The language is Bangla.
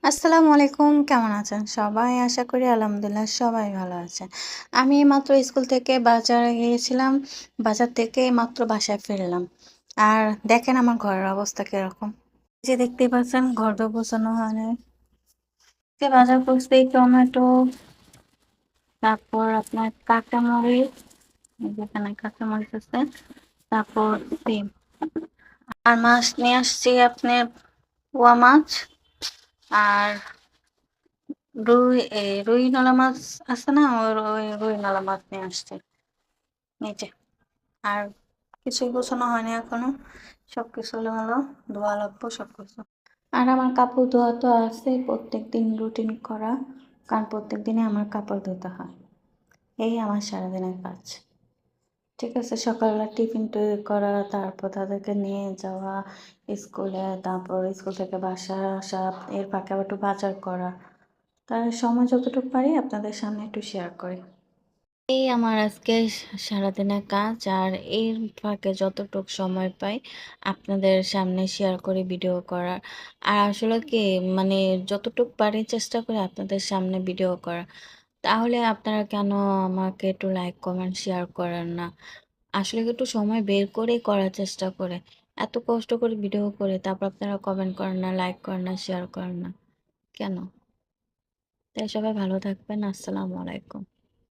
আসসালামু আলাইকুম। কেমন আছেন সবাই? আশা করি আলহামদুলিল্লাহ সবাই ভালো আছেন। আমি এইমাত্র স্কুল থেকে বাজারে গিয়েছিলাম। বাজার থেকে এইমাত্র বাসায় ফিরলাম। আর দেখেন আমার ঘরের অবস্থা কিরকম। এই যে দেখতেই পাচ্ছেন ঘরদোর গোছানো হয় নাই। আজকে বাজার করছি টমেটো, তারপর আপনার কাঁচামরিচ, এই যে এখানে কাঁচামরিচ আছে, তারপর সিম। আর মাছ নিয়ে আসছি আপনার পোয়া মাছ আর রুই নলা মাছ আছে না? ওই রুই নলা মাছ নিয়ে আসছে নিচে। আর কিছুই গোছানো হয়নি এখনো। সবকিছু হলো ধোয়া লাগবো সবকিছু। আর আমার কাপড় ধোয়া তো আছে প্রত্যেকদিন রুটিন করা, কারণ প্রত্যেক দিনে আমার কাপড় ধুতে হয়। এই আমার সারাদিনের কাজ। ঠিক আছে, সকালবেলা টিফিন তৈরি করা, তারপর তাদেরকে নিয়ে যাওয়া স্কুলে, তারপর স্কুল থেকে বাসায় আসা, এর ফাঁকে আবার একটু বাজার করা। তার সময় যতটুকু পারি আপনাদের সামনে একটু শেয়ার করি। এই আমার আজকে সারাদিনের কাজ, আর এর ফাঁকে যতটুকু সময় পাই আপনাদের সামনে শেয়ার করি ভিডিও করার। আর আসলে কি, মানে যতটুকু পারি চেষ্টা করি আপনাদের সামনে ভিডিও করা। তাহলে আপনারা কেন আমাকে একটু লাইক কমেন্ট শেয়ার করেন না? আসলে কি একটু সময় বের করেই করার চেষ্টা করে। এত কষ্ট করে ভিডিও করে তারপর আপনারা কমেন্ট করেন না, লাইক করেন না, শেয়ার করেন না। কেন? তাই সবাই ভালো থাকবেন। আসসালামু আলাইকুম।